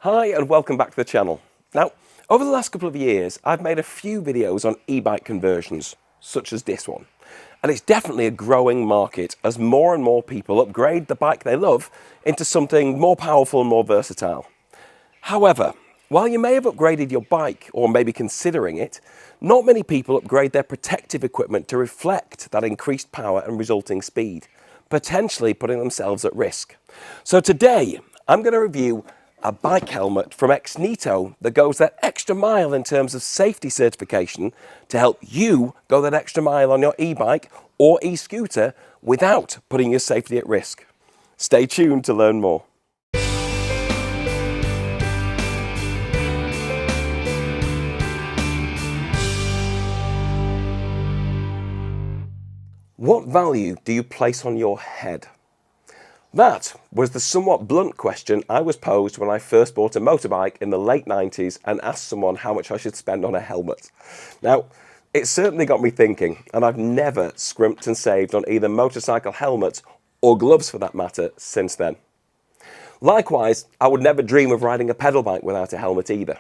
Hi and welcome back to the channel. Now, over the last couple of years, I've made a few videos on e-bike conversions, such as this one. And it's definitely a growing market as more and more people upgrade the bike they love into something more powerful and more versatile. However, while you may have upgraded your bike or maybe considering it, not many people upgrade their protective equipment to reflect that increased power and resulting speed, potentially putting themselves at risk. So today, I'm going to review a bike helmet from Xnito that goes that extra mile in terms of safety certification to help you go that extra mile on your e-bike or e-scooter without putting your safety at risk. Stay tuned to learn more. What value do you place on your head? That was the somewhat blunt question I was posed when I first bought a motorbike in the late 90s and asked someone how much I should spend on a helmet. Now, it certainly got me thinking, and I've never scrimped and saved on either motorcycle helmets or gloves for that matter since then. Likewise, I would never dream of riding a pedal bike without a helmet either.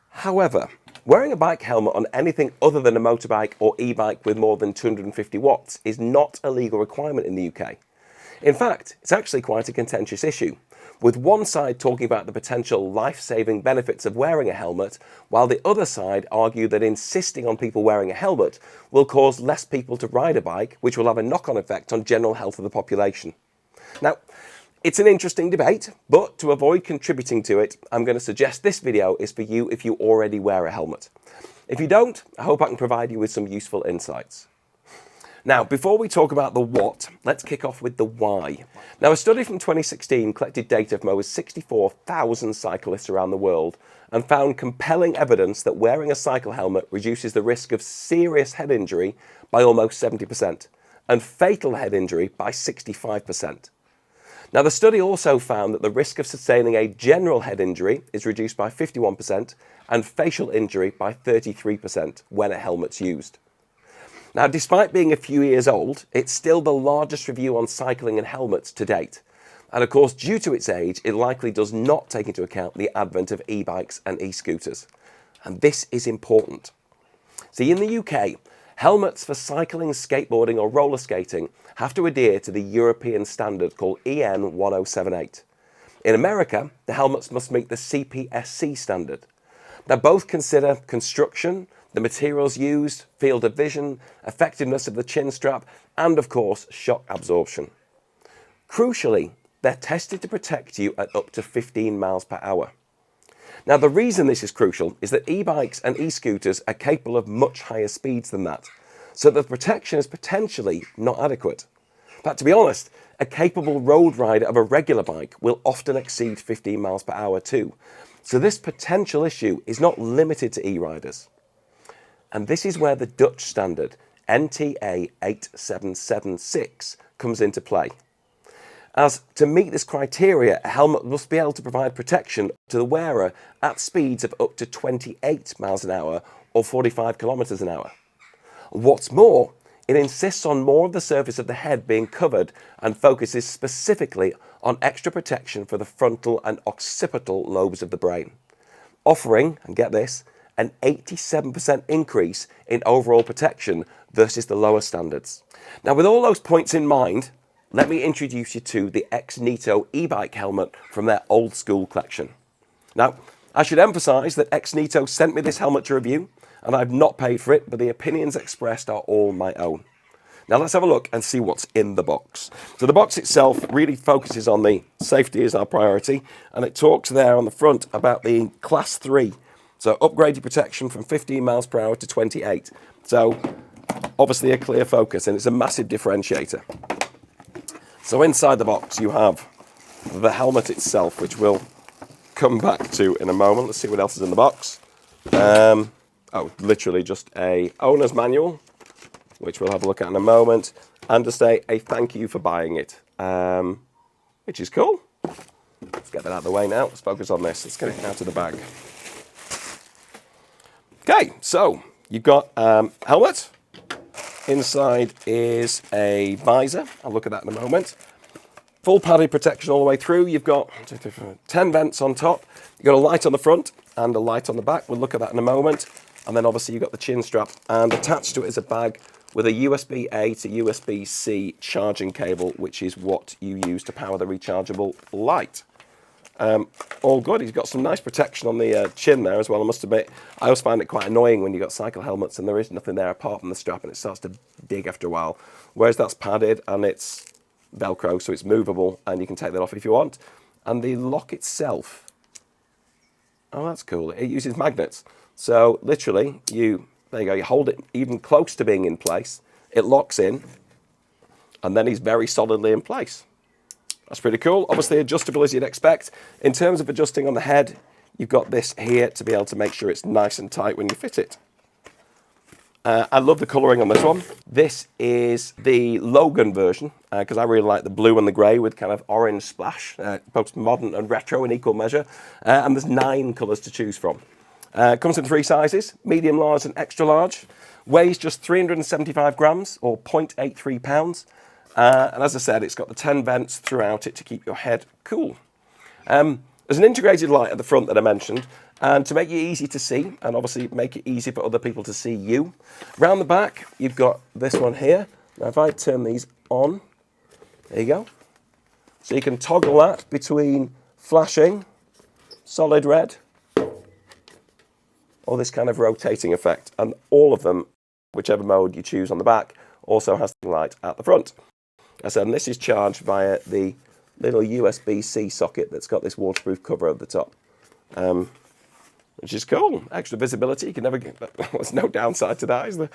However, wearing a bike helmet on anything other than a motorbike or e-bike with more than 250 watts is not a legal requirement in the UK. In fact, it's actually quite a contentious issue, with one side talking about the potential life-saving benefits of wearing a helmet, while the other side argue that insisting on people wearing a helmet will cause less people to ride a bike, which will have a knock-on effect on general health of the population. Now, it's an interesting debate, but to avoid contributing to it, I'm going to suggest this video is for you if you already wear a helmet. If you don't, I hope I can provide you with some useful insights. Now, before we talk about the what, let's kick off with the why. Now, a study from 2016 collected data from over 64,000 cyclists around the world and found compelling evidence that wearing a cycle helmet reduces the risk of serious head injury by almost 70% and fatal head injury by 65%. Now, the study also found that the risk of sustaining a general head injury is reduced by 51% and facial injury by 33% when a helmet's used. Now, despite being a few years old, it's still the largest review on cycling and helmets to date. And of course, due to its age, it likely does not take into account the advent of e-bikes and e-scooters. And this is important. See, in the UK, helmets for cycling, skateboarding or roller skating have to adhere to the European standard called EN 1078. In America, the helmets must meet the CPSC standard. Now, both consider construction, the materials used, field of vision, effectiveness of the chin strap, and of course, shock absorption. Crucially, they're tested to protect you at up to 15 miles per hour. Now, the reason this is crucial is that e-bikes and e-scooters are capable of much higher speeds than that, so the protection is potentially not adequate. In fact, to be honest, a capable road rider of a regular bike will often exceed 15 miles per hour too. So this potential issue is not limited to e-riders. And this is where the Dutch standard, NTA 8776, comes into play. As to meet this criteria, a helmet must be able to provide protection to the wearer at speeds of up to 28 miles an hour or 45 kilometers an hour. What's more, it insists on more of the surface of the head being covered and focuses specifically on extra protection for the frontal and occipital lobes of the brain, offering, and get this, an 87% increase in overall protection versus the lower standards. Now, with all those points in mind, let me introduce you to the Xnito e-bike helmet from their old school collection. Now, I should emphasize that Xnito sent me this helmet to review, and I've not paid for it, but the opinions expressed are all my own. Now, let's have a look and see what's in the box. So the box itself really focuses on the safety as our priority, and it talks there on the front about the Class 3. So upgraded protection from 15 miles per hour to 28. So obviously a clear focus, and it's a massive differentiator. So inside the box you have the helmet itself, which we'll come back to in a moment. Let's see what else is in the box. Literally just a owner's manual, which we'll have a look at in a moment, and just a thank you for buying it, which is cool. Let's get that out of the way now. Let's focus on this. Let's get it out of the bag. Okay, so you've got helmet. Inside is a visor. I'll look at that in a moment. Full padded protection all the way through. You've got 10 vents on top. You've got a light on the front and a light on the back. We'll look at that in a moment. And then obviously you've got the chin strap, and attached to it is a bag with a USB-A to USB-C charging cable, which is what you use to power the rechargeable light. All good. He's got some nice protection on the chin there as well, I must admit. I always find it quite annoying when you've got cycle helmets and there is nothing there apart from the strap and it starts to dig after a while. Whereas that's padded and it's Velcro, so it's movable and you can take that off if you want. And the lock itself, oh, that's cool. It uses magnets. So literally, there you go, you hold it even close to being in place, it locks in, and then he's very solidly in place. That's pretty cool. Obviously adjustable as you'd expect. In terms of adjusting on the head, you've got this here to be able to make sure it's nice and tight when you fit it. I love the colouring on this one. This is the Logan version, because I really like the blue and the grey with kind of orange splash, both modern and retro in equal measure. And there's 9 colours to choose from. Comes in 3 sizes, medium, large and extra large. Weighs just 375 grams or 0.83 pounds. And as I said, it's got the 10 vents throughout it to keep your head cool. There's an integrated light at the front that I mentioned, and to make it easy to see, and obviously make it easy for other people to see you. Round the back, you've got this one here. Now if I turn these on, there you go. So you can toggle that between flashing, solid red, or this kind of rotating effect. And all of them, whichever mode you choose on the back, also has the light at the front. As I said, and this is charged via the little USB-C socket that's got this waterproof cover over the top. Which is cool. Extra visibility. You can never get that. There's no downside to that, is there?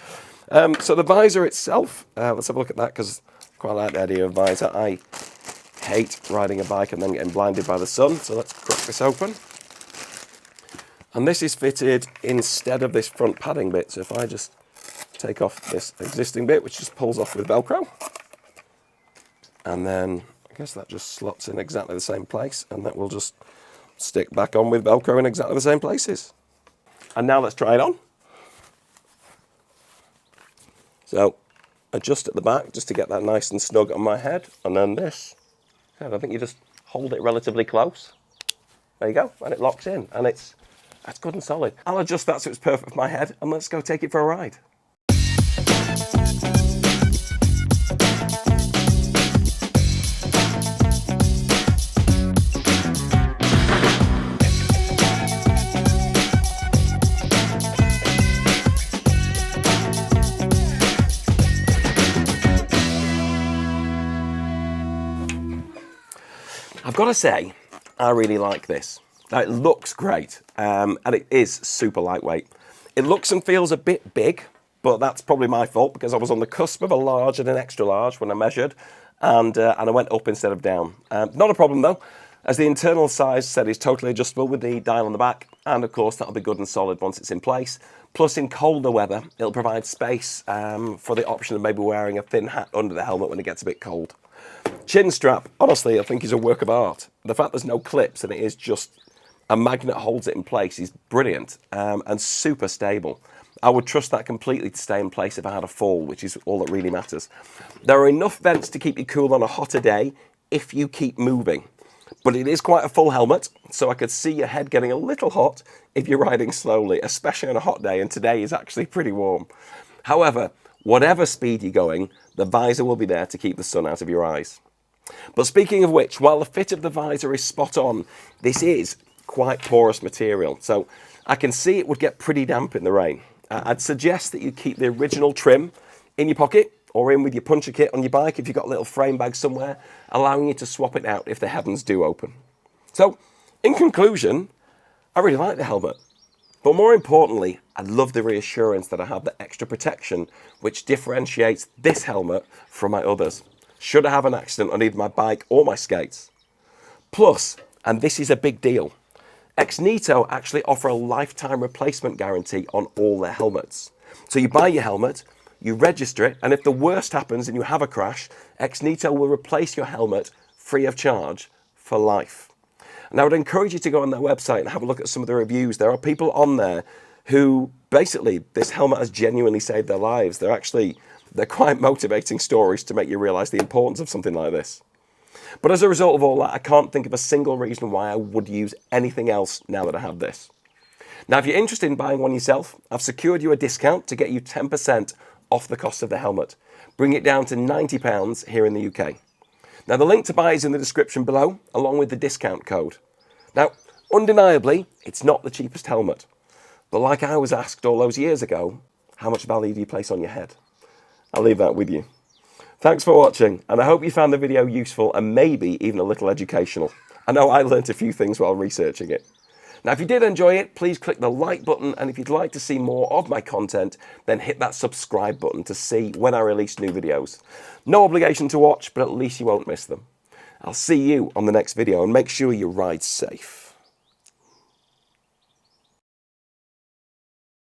So the visor itself, let's have a look at that, because I quite like the idea of visor. I hate riding a bike and then getting blinded by the sun. So let's crack this open. And this is fitted instead of this front padding bit. So if I just take off this existing bit, which just pulls off with Velcro. And then I guess that just slots in exactly the same place, and that will just stick back on with Velcro in exactly the same places. And now let's try it on. So adjust at the back just to get that nice and snug on my head, and then this, I think you just hold it relatively close. There you go, and it locks in, and that's good and solid. I'll adjust that so it's perfect for my head, and let's go take it for a ride. I've got to say, I really like this. It looks great, and it is super lightweight. It looks and feels a bit big, but that's probably my fault because I was on the cusp of a large and an extra large when I measured, and I went up instead of down. Not a problem though, as the internal size said is totally adjustable with the dial on the back, and of course that'll be good and solid once it's in place. Plus in colder weather, it'll provide space for the option of maybe wearing a thin hat under the helmet when it gets a bit cold. Chin strap, honestly, I think is a work of art. The fact there's no clips and it is just a magnet holds it in place is brilliant and super stable. I would trust that completely to stay in place if I had a fall, which is all that really matters. There are enough vents to keep you cool on a hotter day if you keep moving. But it is quite a full helmet, so I could see your head getting a little hot if you're riding slowly, especially on a hot day, and today is actually pretty warm. However, whatever speed you're going, the visor will be there to keep the sun out of your eyes. But speaking of which, while the fit of the visor is spot on, this is quite porous material. So I can see it would get pretty damp in the rain. I'd suggest that you keep the original trim in your pocket or in with your puncher kit on your bike if you've got a little frame bag somewhere, allowing you to swap it out if the heavens do open. So in conclusion, I really like the helmet. But more importantly, I love the reassurance that I have the extra protection which differentiates this helmet from my others, should I have an accident on either my bike or my skates. Plus, and this is a big deal, Xnito actually offer a lifetime replacement guarantee on all their helmets. So you buy your helmet, you register it, and if the worst happens and you have a crash, Xnito will replace your helmet free of charge for life. And I would encourage you to go on their website and have a look at some of the reviews. There are people on there who basically, this helmet has genuinely saved their lives. They're quite motivating stories to make you realise the importance of something like this. But as a result of all that, I can't think of a single reason why I would use anything else now that I have this. Now, if you're interested in buying one yourself, I've secured you a discount to get you 10% off the cost of the helmet. Bring it down to £90 here in the UK. Now, the link to buy is in the description below, along with the discount code. Now, undeniably, it's not the cheapest helmet. But like I was asked all those years ago, how much value do you place on your head? I'll leave that with you. Thanks for watching, and I hope you found the video useful and maybe even a little educational. I know I learnt a few things while researching it. Now, if you did enjoy it, please click the like button, and if you'd like to see more of my content, then hit that subscribe button to see when I release new videos. No obligation to watch, but at least you won't miss them. I'll see you on the next video, and make sure you ride safe.